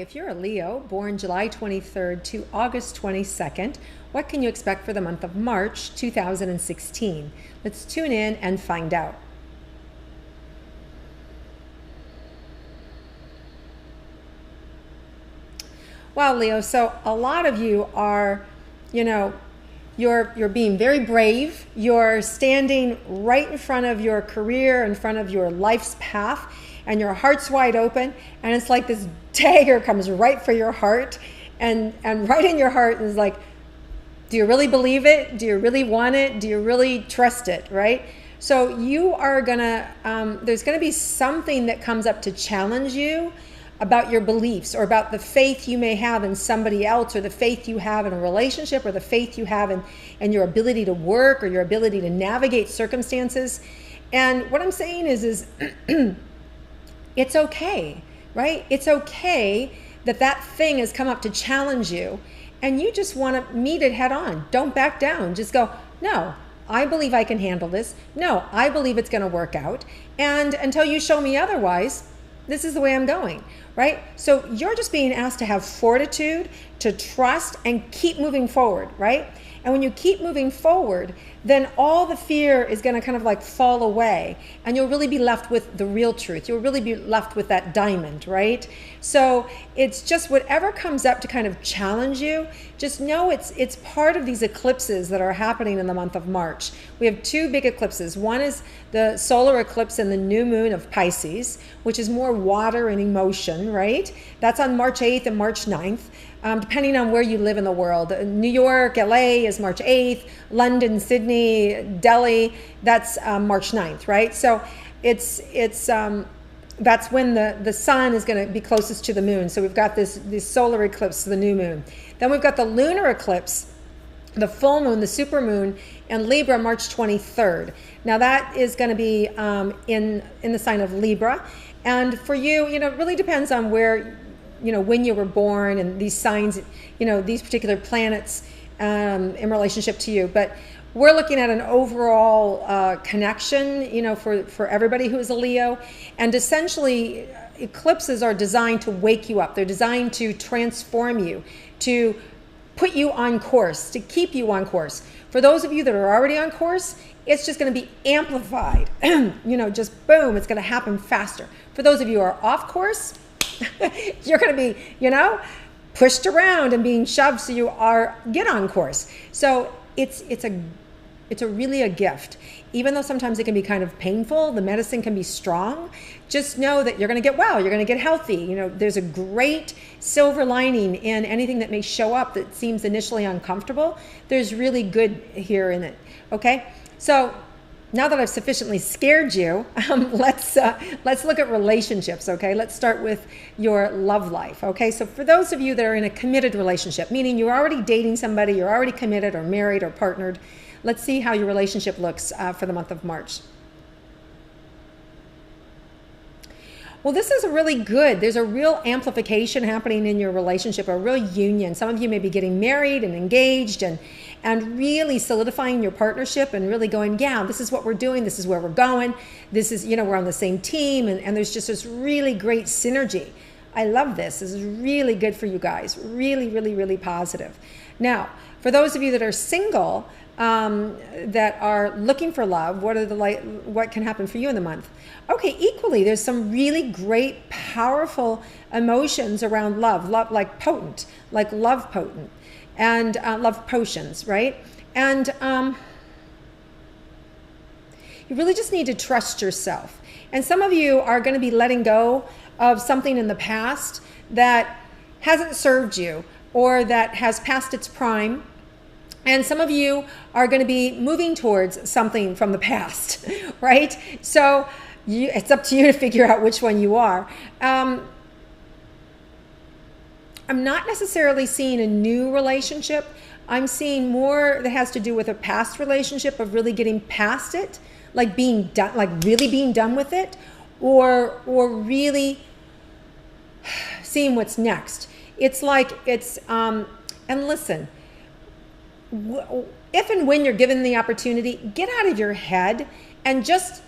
if you're a Leo, born July 23rd to August 22nd, what can you expect for the month of March 2016? Let's tune in and find out. Well, Leo, so a lot of you are, you're being very brave. You're standing right in front of your career, in front of your life's path, and your heart's wide open, and it's like this dagger comes right for your heart, and right in your heart is like, do you really believe it? Do you really want it? Do you really trust it, right? So you are gonna, there's gonna be something that comes up to challenge you about your beliefs, or about the faith you may have in somebody else, or the faith you have in a relationship, or the faith you have in your ability to work, or your ability to navigate circumstances. And what I'm saying is it's okay, right? It's okay that that thing has come up to challenge you, and you just want to meet it head on. Don't back down. Just go, no, I believe I can handle this. No, I believe it's going to work out. And until you show me otherwise, this is the way I'm going, right? So you're just being asked to have fortitude, to trust, and keep moving forward, right? And when you keep moving forward, then all the fear is going to kind of like fall away, and you'll really be left with the real truth. You'll really be left with that diamond, right? So it's just whatever comes up to kind of challenge you, just know it's part of these eclipses that are happening in the month of March. We have two big eclipses. One is the solar eclipse and the new moon of Pisces, which is more water and emotion, right? That's on March 8th and March 9th. Depending on where you live in the world. New York, LA is March 8th, London, Sydney, Delhi, that's March 9th, right? So it's that's when the sun is going to be closest to the moon. So we've got this solar eclipse, the new moon. Then we've got the lunar eclipse, the full moon, the super moon, in Libra, March 23rd. Now that is going to be in the sign of Libra. And for you, it really depends on where, when you were born, and these signs, these particular planets in relationship to you. But we're looking at an overall connection, for everybody who is a Leo. And essentially, eclipses are designed to wake you up. They're designed to transform you, to put you on course, to keep you on course. For those of you that are already on course, it's just going to be amplified. Just boom, it's going to happen faster. For those of you who are off course, you're going to be, pushed around and being shoved so you get on course. So it's really a gift. Even though sometimes it can be kind of painful, the medicine can be strong, just know that you're going to get well, you're going to get healthy. There's a great silver lining in anything that may show up that seems initially uncomfortable. There's really good here in it, okay? So now that I've sufficiently scared you, let's look at relationships, okay? Let's start with your love life, okay? So for those of you that are in a committed relationship, meaning you're already dating somebody, you're already committed or married or partnered, let's see how your relationship looks for the month of March. Well, this is really good. There's a real amplification happening in your relationship, a real union. Some of you may be getting married and engaged and really solidifying your partnership and really going, yeah, this is what we're doing. This is where we're going. This is, we're on the same team, and there's just this really great synergy. I love this. This is really good for you guys. Really, really, really positive. Now, for those of you that are single, that are looking for love, what can happen for you in the month? Okay, equally, there's some really great, powerful emotions around love like potent, like love potent, and love potions, right? And you really just need to trust yourself. And some of you are going to be letting go of something in the past that hasn't served you, or that has passed its prime. And some of you are going to be moving towards something from the past, right? So it's up to you to figure out which one you are. I'm not necessarily seeing a new relationship. I'm seeing more that has to do with a past relationship, of really getting past it, like being done, like really being done with it, or really seeing what's next. It's like and listen, if and when you're given the opportunity, get out of your head and just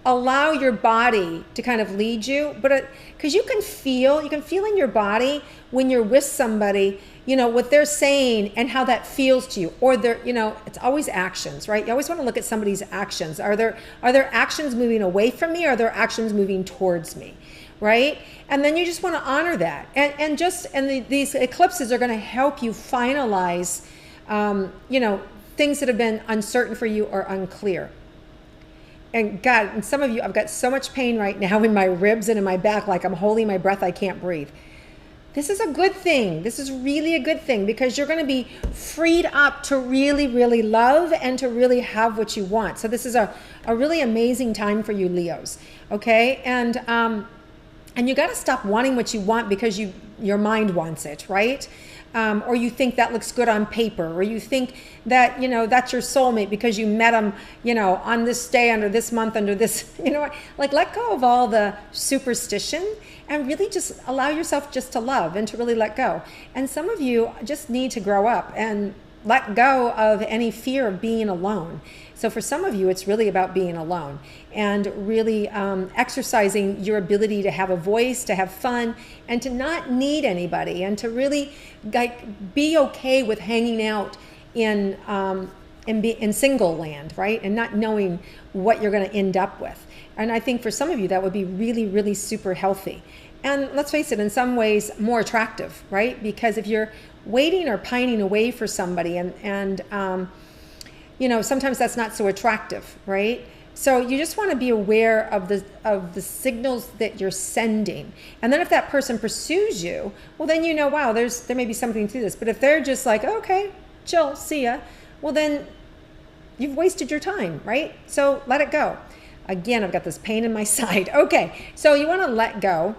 allow your body to kind of lead you, but because you can feel in your body when you're with somebody, what they're saying and how that feels to you, or it's always actions, right? You always want to look at somebody's actions. Are their actions moving away from me, or are their actions moving towards me, right? And then you just want to honor that, and these eclipses are going to help you finalize things that have been uncertain for you or unclear. And God, and some of you, I've got so much pain right now in my ribs and in my back, like I'm holding my breath, I can't breathe. This is a good thing. This is really a good thing, because you're going to be freed up to really, really love and to really have what you want. So this is a really amazing time for you Leos, okay? And you got to stop wanting what you want because your mind wants it, right? Or you think that looks good on paper, or you think that, that's your soulmate because you met them, on this day, under this month, under this, like let go of all the superstition and really just allow yourself just to love and to really let go. And some of you just need to grow up and let go of any fear of being alone. So for some of you, it's really about being alone and really exercising your ability to have a voice, to have fun, and to not need anybody, and to really be okay with hanging out in single land, right? And not knowing what you're going to end up with. And I think for some of you, that would be really, really super healthy. And let's face it, in some ways, more attractive, right? Because if you're waiting or pining away for somebody, and sometimes that's not so attractive, right? So you just want to be aware of the signals that you're sending. And then if that person pursues you, well, then wow, there may be something to this. But if they're just like, okay, chill, see ya, well, then you've wasted your time, right? So let it go. Again, I've got this pain in my side. Okay, so you want to let go.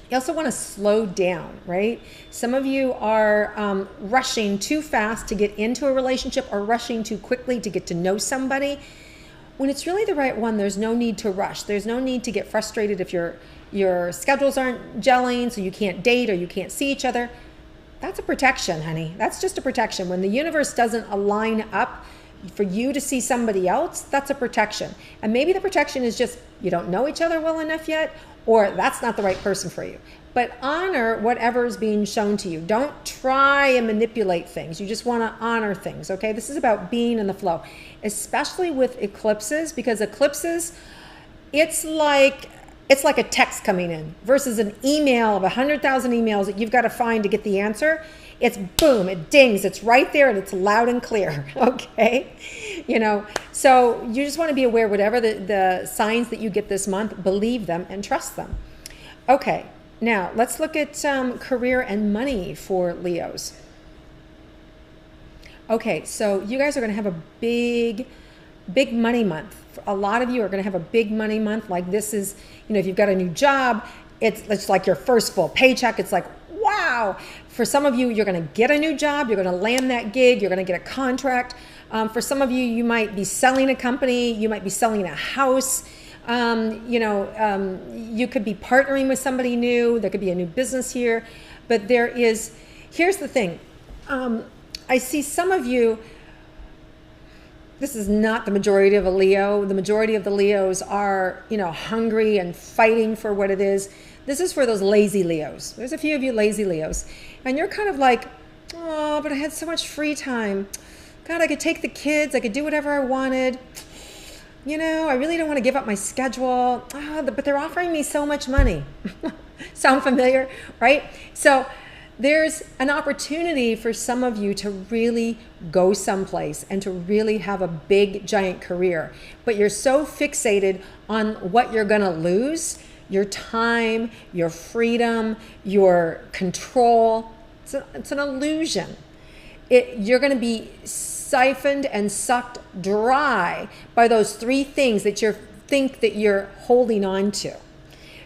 You also want to slow down, right? Some of you are rushing too fast to get into a relationship, or rushing too quickly to get to know somebody. When it's really the right one, there's no need to rush. There's no need to get frustrated if your schedules aren't gelling, so you can't date or you can't see each other. That's a protection, honey. That's just a protection. When the universe doesn't align up for you to see somebody else, that's a protection. And maybe the protection is just you don't know each other well enough yet, or that's not the right person for you. But honor whatever is being shown to you. Don't try and manipulate things. You just want to honor things, okay? This is about being in the flow, especially with eclipses, because eclipses, it's like a text coming in versus an email of 100,000 emails that you've got to find to get the answer. It's boom, it dings, it's right there, and it's loud and clear, okay? So you just want to be aware, whatever the signs that you get this month, believe them and trust them. Okay, now let's look at career and money for Leos. Okay, so you guys are going to have a big money month. A lot of you are going to have a big money month. Like this is, if you've got a new job, it's like your first full paycheck. It's like, wow. For some of you, you're going to get a new job. You're going to land that gig. You're going to get a contract. For some of you, you might be selling a company. You might be selling a house. You could be partnering with somebody new. There could be a new business here. But here's the thing. I see some of you, this is not the majority of a Leo. The majority of the Leos are, hungry and fighting for what it is. This is for those lazy Leos. There's a few of you lazy Leos. And you're kind of like, oh, but I had so much free time. God, I could take the kids. I could do whatever I wanted. I really don't want to give up my schedule. Oh, but they're offering me so much money. Sound familiar, right? So there's an opportunity for some of you to really go someplace and to really have a big, giant career. But you're so fixated on what you're going to lose, your time, your freedom, your control. It's an illusion. You're going to be siphoned and sucked dry by those three things that you think that you're holding on to.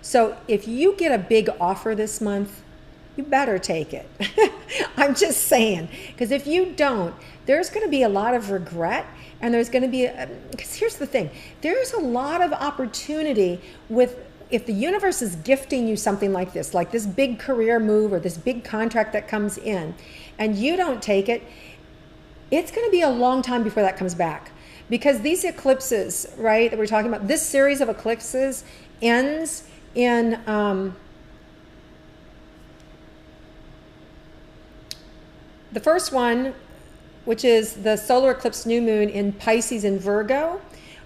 So if you get a big offer this month, you better take it. I'm just saying, because if you don't, there's going to be a lot of regret, and there's going to be, because here's the thing, there's a lot of opportunity if the universe is gifting you something like this big career move or this big contract that comes in, and you don't take it, it's going to be a long time before that comes back, because these eclipses, right, that we're talking about, this series of eclipses ends in the first one, which is the solar eclipse new moon in Pisces and Virgo,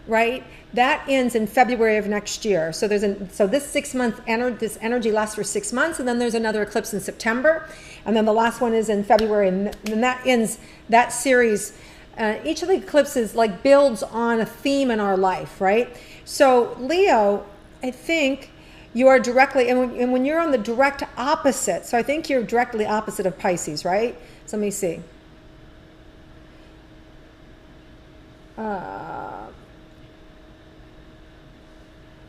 right? That ends in February of next year. So this 6 month this energy lasts for 6 months, and then there's another eclipse in September, and then the last one is in February, and that ends that series. Each of the eclipses like builds on a theme in our life, right? So Leo, I think you are directly, and when you're on the direct opposite, so I think you're directly opposite of Pisces, right? So let me see.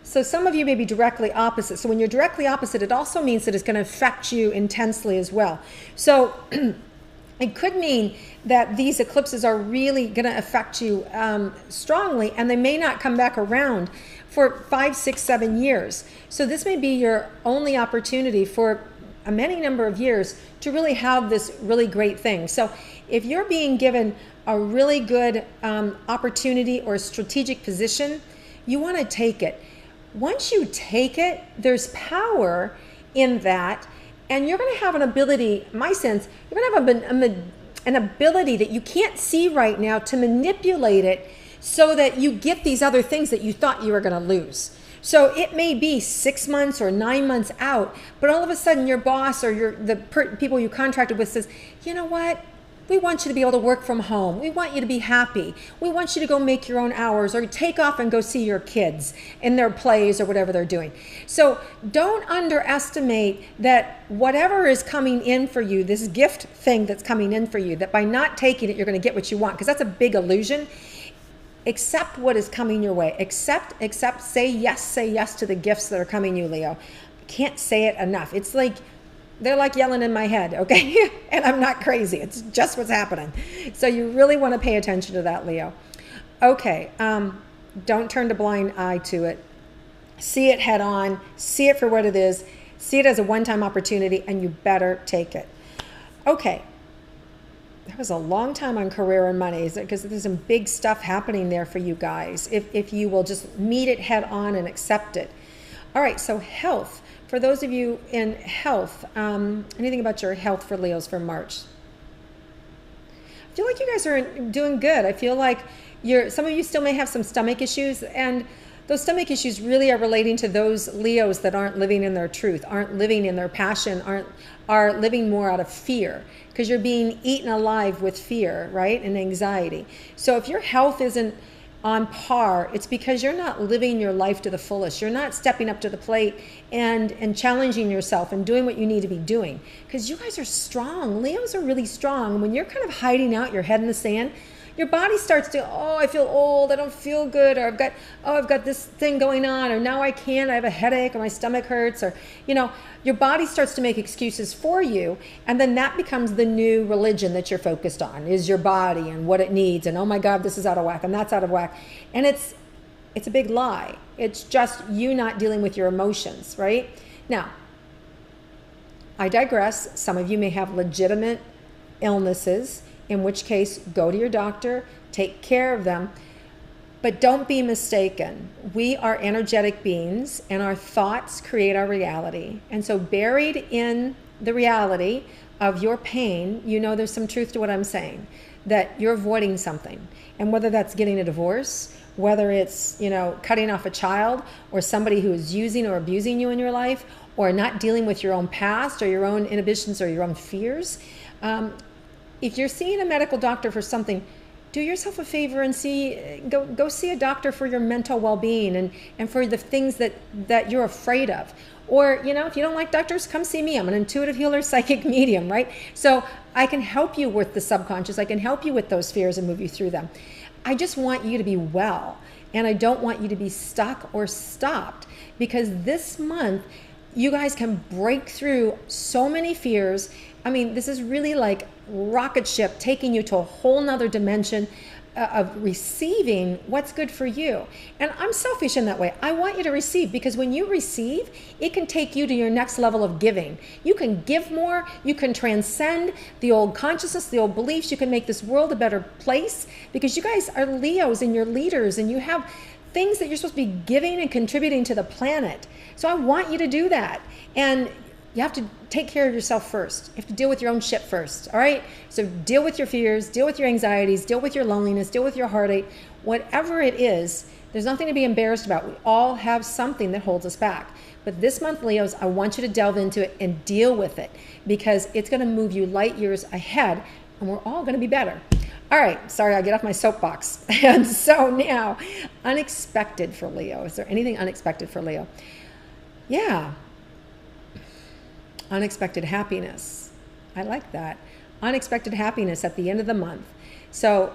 So some of you may be directly opposite. So when you're directly opposite, it also means that it's going to affect you intensely as well. So it could mean that these eclipses are really going to affect you strongly, and they may not come back around for 5, 6, 7 years. So this may be your only opportunity for a many number of years to really have this really great thing. So if you're being given a really good opportunity or strategic position, you want to take it. Once you take it, there's power in that, and you're going to have an ability, my sense, you're going to have an ability that you can't see right now to manipulate it so that you get these other things that you thought you were going to lose. So it may be 6 months or 9 months out, but all of a sudden your boss or the people you contracted with says, you know what? We want you to be able to work from home. We want you to be happy. We want you to go make your own hours or take off and go see your kids in their plays or whatever they're doing. So don't underestimate that whatever is coming in for you, this gift thing that's coming in for you, that by not taking it, you're going to get what you want, because that's a big illusion. Accept what is coming your way. Accept, say yes to the gifts that are coming you, Leo. Can't say it enough. It's like, they're like yelling in my head, okay? And I'm not crazy. It's just what's happening. So you really want to pay attention to that, Leo. Okay, don't turn a blind eye to it. See it head on. See it for what it is. See it as a one-time opportunity, and you better take it. Okay, that was a long time on career and money, because there's some big stuff happening there for you guys if you will just meet it head on and accept it. All right, so health. For those of you in health, anything about your health for Leos for March? I feel like you guys are doing good. I feel like some of you still may have some stomach issues, and those stomach issues really are relating to those Leos that aren't living in their truth, aren't living in their passion, are living more out of fear, because you're being eaten alive with fear, right, and anxiety. So if your health isn't on par, it's because you're not living your life to the fullest. You're not stepping up to the plate and challenging yourself and doing what you need to be doing, because you guys are strong. Leos are really strong. When you're kind of hiding out, your head in the sand, your body starts to, oh, I feel old, I don't feel good, or I've got this thing going on, or now I can't, I have a headache, or my stomach hurts, or, your body starts to make excuses for you, and then that becomes the new religion that you're focused on, is your body and what it needs, and oh my God, this is out of whack, and that's out of whack. And it's a big lie. It's just you not dealing with your emotions, right? Now, I digress. Some of you may have legitimate illnesses, in which case go to your doctor, take care of them. But don't be mistaken. We are energetic beings, and our thoughts create our reality. And so buried in the reality of your pain, there's some truth to what I'm saying, that you're avoiding something. And whether that's getting a divorce, whether it's, cutting off a child, or somebody who is using or abusing you in your life, or not dealing with your own past or your own inhibitions or your own fears, if you're seeing a medical doctor for something, do yourself a favor and go see a doctor for your mental well-being and for the things that you're afraid of. Or, if you don't like doctors, come see me. I'm an intuitive healer, psychic medium, right? So I can help you with the subconscious. I can help you with those fears and move you through them. I just want you to be well, and I don't want you to be stuck or stopped, because this month you guys can break through so many fears. I mean, this is really like rocket ship taking you to a whole nother dimension. of receiving what's good for you. And I'm selfish in that way. I want you to receive, because when you receive, it can take you to your next level of giving. You can give more, you can transcend the old consciousness, the old beliefs, you can make this world a better place, because you guys are Leos and you're leaders and you have things that you're supposed to be giving and contributing to the planet. So I want you to do that. And you have to take care of yourself first. You have to deal with your own shit first, all right? So deal with your fears, deal with your anxieties, deal with your loneliness, deal with your heartache. Whatever it is, there's nothing to be embarrassed about. We all have something that holds us back. But this month, Leos, I want you to delve into it and deal with it, because it's going to move you light years ahead, and we're all going to be better. All right, sorry, I'll get off my soapbox. And so now, unexpected for Leo. Is there anything unexpected for Leo? Yeah. Unexpected happiness. I like that. Unexpected happiness at the end of the month. So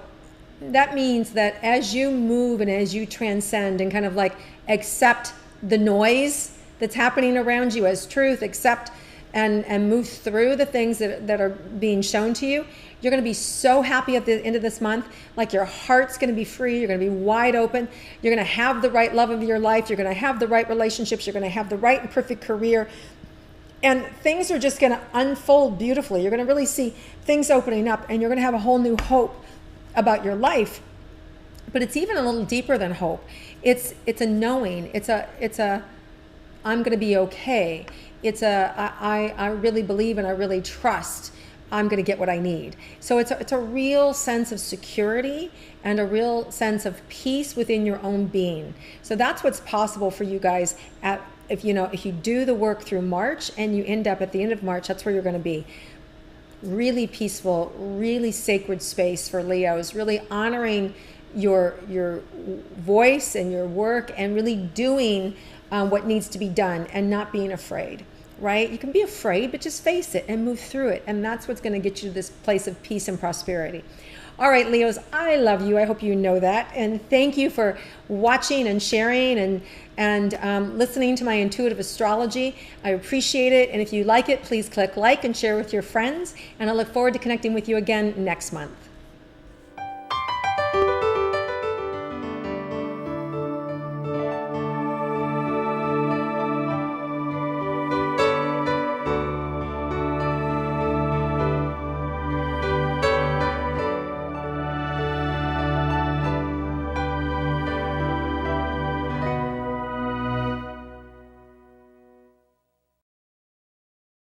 that means that as you move and as you transcend and kind of like accept the noise that's happening around you as truth, accept and move through the things that are being shown to you, you're going to be so happy at the end of this month. Like your heart's going to be free. You're going to be wide open. You're going to have the right love of your life. You're going to have the right relationships. You're going to have the right and perfect career. And things are just going to unfold beautifully. You're going to really see things opening up, and you're going to have a whole new hope about your life. But it's even a little deeper than hope. It's a knowing. It's a I'm going to be okay. It's I really believe and I really trust I'm going to get what I need. So it's a real sense of security and a real sense of peace within your own being. So that's what's possible for you guys if you do the work through March and you end up at the end of March, that's where you're going to be. Really peaceful, really sacred space for Leos, really honoring your voice and your work, and really doing what needs to be done and not being afraid, right? You can be afraid, but just face it and move through it. And that's what's going to get you to this place of peace and prosperity. All right, Leos, I love you. I hope you know that. And thank you for watching and sharing and listening to my intuitive astrology. I appreciate it. And if you like it, please click like and share with your friends. And I look forward to connecting with you again next month.